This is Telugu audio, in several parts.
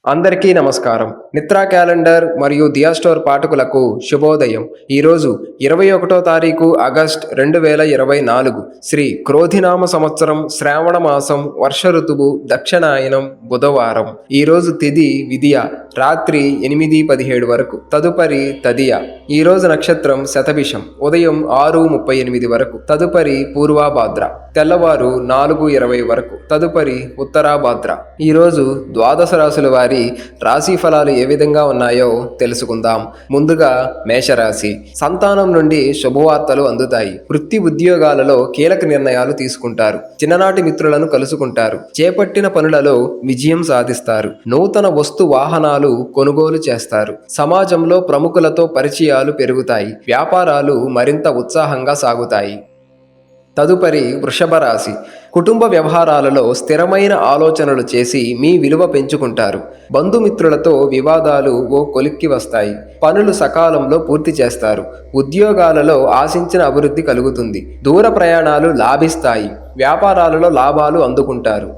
అందరికీ నమస్కారం. నిత్రా క్యాలెండర్ మరియు దియా స్టోర్ పాఠకులకు శుభోదయం. ఈరోజు 21 తారీఖు ఆగస్ట్ 2024 శ్రీ క్రోధినామ సంవత్సరం శ్రావణ మాసం వర్ష ఋతువు దక్షిణాయనం బుధవారం. ఈరోజు తిథి విదియ రాత్రి 8:17 వరకు, తదుపరి తదియ. ఈరోజు నక్షత్రం శతభిషం ఉదయం 6:38 వరకు, తదుపరి పూర్వాభాద్ర తెల్లవారు 4:20 వరకు, తదుపరి ఉత్తరాభాద్ర. ఈరోజు ద్వాదశ రాశుల వారి రాశి ఫలాలు ఏ విధంగా ఉన్నాయో తెలుసుకుందాం. ముందుగా మేషరాశి. సంతానం నుండి శుభవార్తలు అందుతాయి. వృత్తి ఉద్యోగాలలో కీలక నిర్ణయాలు తీసుకుంటారు. చిన్ననాటి మిత్రులను కలుసుకుంటారు. చేపట్టిన పనులలో విజయం సాధిస్తారు. నూతన వస్తు వాహనాలు కొనుగోలు చేస్తారు. సమాజంలో ప్రముఖులతో పరిచయాలు పెరుగుతాయి. వ్యాపారాలు మరింత ఉత్సాహంగా సాగుతాయి. తదుపరి వృషభ రాశి. కుటుంబ వ్యవహారాలలో స్థిరమైన ఆలోచనలు చేసి మీ విలువ పెంచుకుంటారు. బంధుమిత్రులతో వివాదాలు ఓ కొలిక్కి వస్తాయి. పనులు సకాలంలో పూర్తి చేస్తారు. ఉద్యోగాలలో ఆశించిన అభివృద్ధి కలుగుతుంది. దూర ప్రయాణాలు లాభిస్తాయి. వ్యాపారాలలో లాభాలు అందుకుంటారు.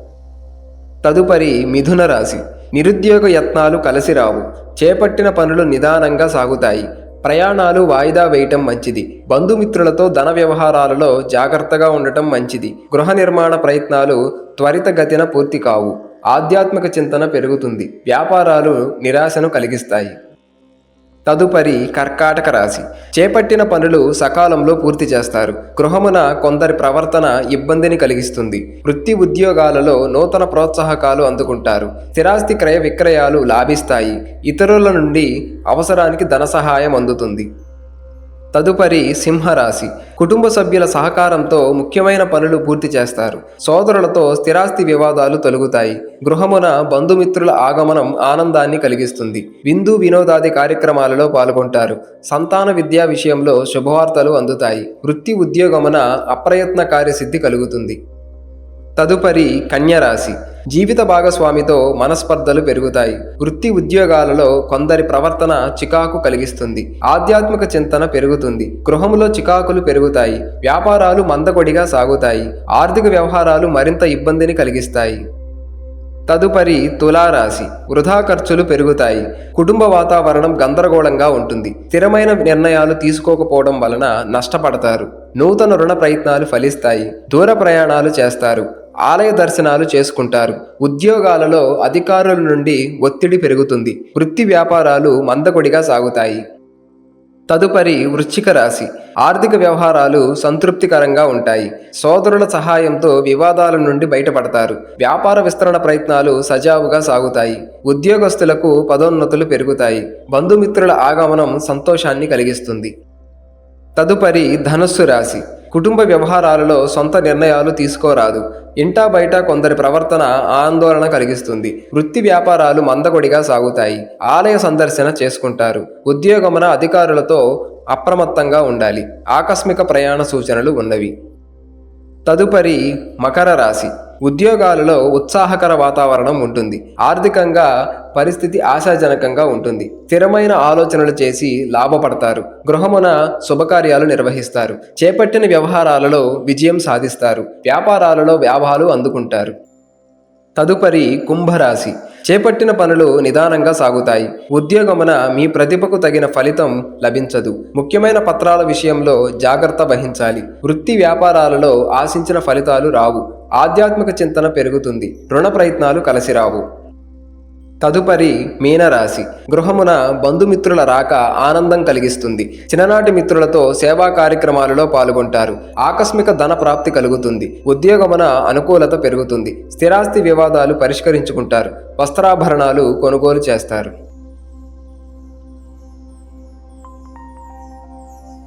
తదుపరి మిథున రాశి. నిరుద్యోగ యత్నాలు కలిసిరావు. చేపట్టిన పనులు నిదానంగా సాగుతాయి. ప్రయాణాలు వాయిదా వేయటం మంచిది. బంధుమిత్రులతో ధన వ్యవహారాలలో జాగ్రత్తగా ఉండటం మంచిది. గృహ నిర్మాణ ప్రయత్నాలు త్వరితగతిన పూర్తి కావు. ఆధ్యాత్మిక చింతన పెరుగుతుంది. వ్యాపారాలు నిరాశను కలిగిస్తాయి. తదుపరి కర్కాటక రాశి. చేపట్టిన పనులు సకాలంలో పూర్తి చేస్తారు. గృహమున కొందరి ప్రవర్తన ఇబ్బందిని కలిగిస్తుంది. వృత్తి ఉద్యోగాలలో నూతన ప్రోత్సాహకాలు అందుకుంటారు. స్థిరాస్తి క్రయ విక్రయాలు లాభిస్తాయి. ఇతరుల నుండి అవసరానికి ధన సహాయం అందుతుంది. తదుపరి సింహరాశి. కుటుంబ సభ్యుల సహకారంతో ముఖ్యమైన పనులు పూర్తి చేస్తారు. సోదరులతో స్థిరాస్తి వివాదాలు తొలగుతాయి. గృహమున బంధుమిత్రుల ఆగమనం ఆనందాన్ని కలిగిస్తుంది. విందు వినోదాది కార్యక్రమాలలో పాల్గొంటారు. సంతాన విద్యా విషయంలో శుభవార్తలు అందుతాయి. వృత్తి ఉద్యోగమున అప్రయత్న కార్యసిద్ధి కలుగుతుంది. తదుపరి కన్యరాశి. జీవిత భాగస్వామితో మనస్పర్ధలు పెరుగుతాయి. వృత్తి ఉద్యోగాలలో కొందరి ప్రవర్తన చికాకు కలిగిస్తుంది. ఆధ్యాత్మిక చింతన పెరుగుతుంది. గృహములో చికాకులు పెరుగుతాయి. వ్యాపారాలు మందకొడిగా సాగుతాయి. ఆర్థిక వ్యవహారాలు మరింత ఇబ్బందిని కలిగిస్తాయి. తదుపరి తులారాశి. వృధా ఖర్చులు పెరుగుతాయి. కుటుంబ వాతావరణం గందరగోళంగా ఉంటుంది. స్థిరమైన నిర్ణయాలు తీసుకోకపోవడం వలన నష్టపడతారు. నూతన రుణ ప్రయత్నాలు ఫలిస్తాయి. దూర ప్రయాణాలు చేస్తారు. ఆలయ దర్శనాలు చేసుకుంటారు. ఉద్యోగాలలో అధికారుల నుండి ఒత్తిడి పెరుగుతుంది. వృత్తి వ్యాపారాలు మందకొడిగా సాగుతాయి. తదుపరి వృశ్చిక రాశి. ఆర్థిక వ్యవహారాలు సంతృప్తికరంగా ఉంటాయి. సోదరుల సహాయంతో వివాదాల నుండి బయటపడతారు. వ్యాపార విస్తరణ ప్రయత్నాలు సజావుగా సాగుతాయి. ఉద్యోగస్తులకు పదోన్నతులు పెరుగుతాయి. బంధుమిత్రుల ఆగమనం సంతోషాన్ని కలిగిస్తుంది. తదుపరి ధనుస్సు రాశి. కుటుంబ వ్యవహారాలలో సొంత నిర్ణయాలు తీసుకోరాదు. ఇంటా బయట కొందరి ప్రవర్తన ఆందోళన కలిగిస్తుంది. వృత్తి వ్యాపారాలు మందకొడిగా సాగుతాయి. ఆలయ సందర్శన చేసుకుంటారు. ఉద్యోగమున అధికారులతో అప్రమత్తంగా ఉండాలి. ఆకస్మిక ప్రయాణ సూచనలు ఉన్నవి. తదుపరి మకర రాశి. ఉద్యోగాలలో ఉత్సాహకర వాతావరణం ఉంటుంది. ఆర్థికంగా పరిస్థితి ఆశాజనకంగా ఉంటుంది. స్థిరమైన ఆలోచనలు చేసి లాభపడతారు. గృహమున శుభకార్యాలు నిర్వహిస్తారు. చేపట్టిన వ్యవహారాలలో విజయం సాధిస్తారు. వ్యాపారాలలో లాభాలు అందుకుంటారు. తదుపరి కుంభరాశి. చేపట్టిన పనులు నిదానంగా సాగుతాయి. ఉద్యోగమున మీ ప్రతిభకు తగిన ఫలితం లభించదు. ముఖ్యమైన పత్రాల విషయంలో జాగ్రత్త వహించాలి. వృత్తి వ్యాపారాలలో ఆశించిన ఫలితాలు రావు. ఆధ్యాత్మిక చింతన పెరుగుతుంది. రుణ ప్రయత్నాలు కలిసిరావు. తదుపరి మీనరాశి. గృహమున బంధుమిత్రుల రాక ఆనందం కలిగిస్తుంది. చిన్ననాటి మిత్రులతో సేవా కార్యక్రమాలలో పాల్గొంటారు. ఆకస్మిక ధన ప్రాప్తి కలుగుతుంది. ఉద్యోగమున అనుకూలత పెరుగుతుంది. స్థిరాస్తి వివాదాలు పరిష్కరించుకుంటారు. వస్త్రాభరణాలు కొనుగోలు చేస్తారు.